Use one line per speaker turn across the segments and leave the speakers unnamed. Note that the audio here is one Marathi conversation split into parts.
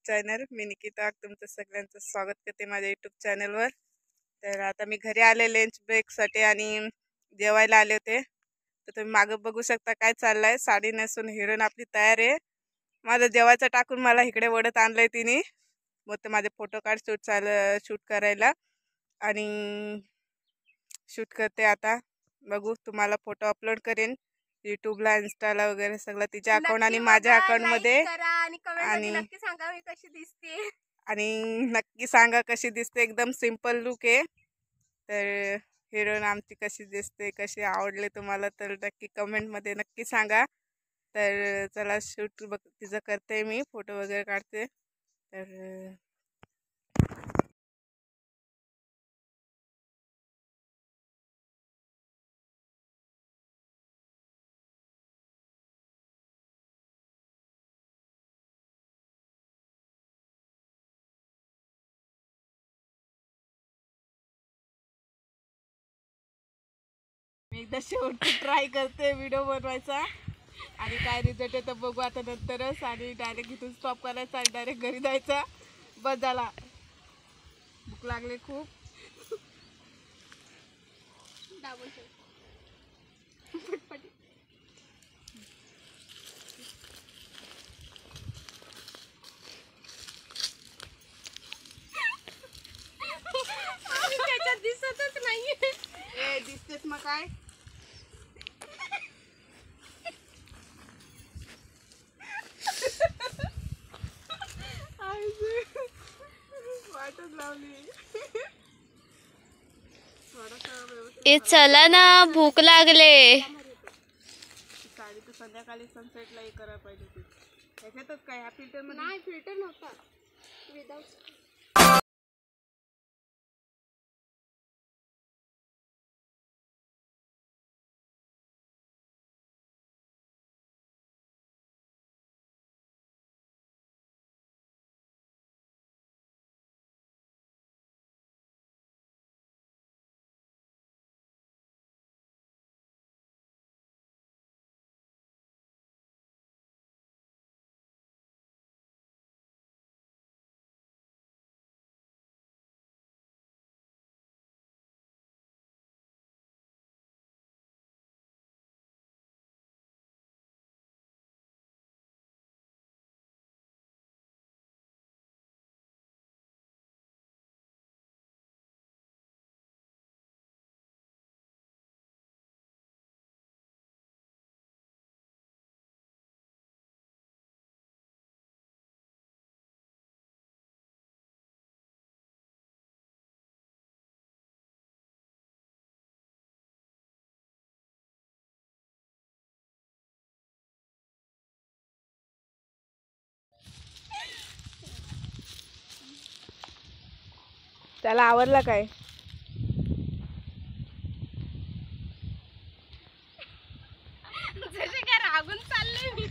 चॅनल. मी निकिता तुमचं सगळ्यांचं स्वागत करते माझ्या यूट्यूब चॅनलवर. तर आता मी घरी आले लंच ब्रेकसाठी आणि जेवायला आले होते. तर तुम्ही मागं बघू शकता काय चाललंय. साडी नेसून हिरोईन आपली तयार आहे. माझं जेवायचं टाकून मला इकडे वडत आणलंय तिने. मग ते माझे फोटो काढ शूट करायला आणि शूट करते. आता बघू, तुम्हाला फोटो अपलोड करेन यूट्यूबला, इन्स्टाला वगैरे सगळं तिच्या अकाउंट आणि माझ्या अकाउंट मध्ये. आणि
नक्की सांगा मी कशी दिसते
आणि नक्की सांगा कशी दिसते. एकदम सिंपल लुक आहे. तर हिरोईन आमची कशी दिसते, कशी आवडले तुम्हाला तर नक्की कमेंट मध्ये नक्की सांगा. तर चला शूट तिचं करते, मी फोटो वगैरे काढते. तर मी एकदा शेवटी ट्राय करते व्हिडिओ बनवायचा आणि काय रिझल्ट आहे तर बघू आता नंतरच. आणि डायरेक्ट इथून स्टॉप करायचा आणि डायरेक्ट घरी जायचा. बस झाला, भूक लागली खूप.
त्याच्यात दिसतच नाहीये.
ए दिसतेस मग काय. वाटच लावली.
ए चला ना, भूक लागले.
साडी तर संध्याकाळी सनसेटला हे करायला पाहिजे होती. त्याच्यातच काय ह्या फिल्टर मध्ये
नाही, फिल्टर नव्हता. विदाउट
त्याला आवडला काय.
जसे काय रागून चालले मी.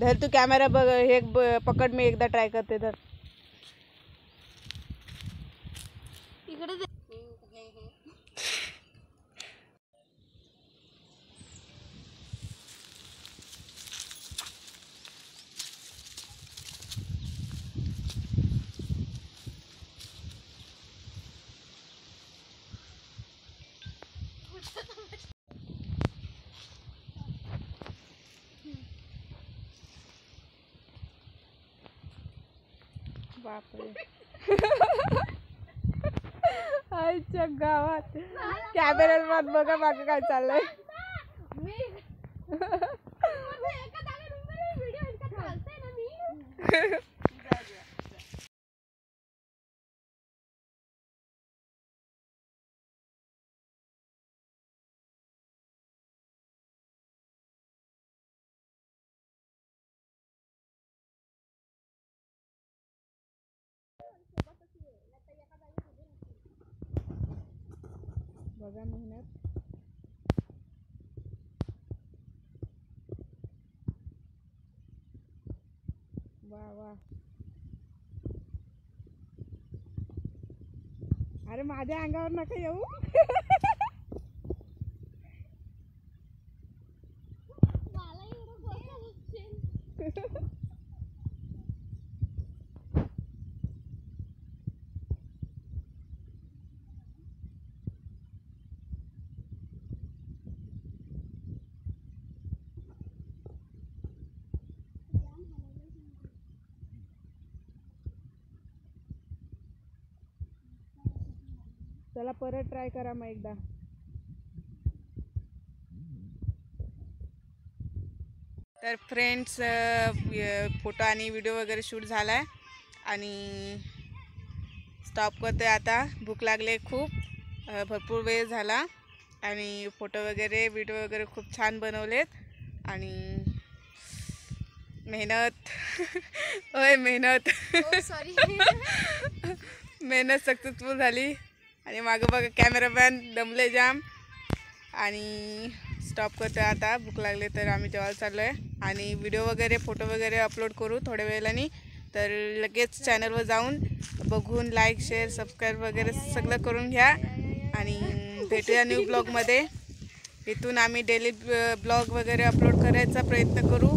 धर तू कॅमेरा बघ, हे पकड, मी एकदा ट्राय करते. धर
इकडे
बापरे. आईच्या गावात कॅमेरा बघा मागं काय चाललंय. बघा मेहनत. वा वा. अरे माझ्या अंगावर नका येऊ. चला परत ट्राय करा मग एकदा. तर फ्रेंड्स फोटो आणि व्हिडिओ वगैरे शूट झाला आहे आणि स्टॉप करते आता. भूक लागले खूप, भरपूर वेळ झाला आणि फोटो वगैरे व्हिडिओ वगैरे खूप छान बनवलेत आणि मेहनत होय मेहनत
सॉरी.
मेहनत सक्सेसफुल झाली. आणि मागं बघा कॅमेरामॅन दमले जाम. आणि स्टॉप करतो आता. भूक लागले तर आम्ही जेवायला चाललो आहे आणि व्हिडिओ वगैरे फोटो वगैरे अपलोड करू थोड्या वेळाने. तर लगेच चॅनलवर जाऊन बघून लाईक शेअर सबस्क्राईब वगैरे सगळं करून घ्या आणि भेटूया न्यू ब्लॉगमध्ये. इथून आम्ही डेली ब्लॉग वगैरे अपलोड करायचा प्रयत्न करू.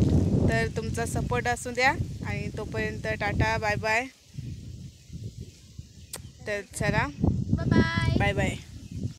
तर तुमचा सपोर्ट असू द्या आणि तोपर्यंत टाटा बाय बाय. तर चला
बाय बाय.
Bye bye.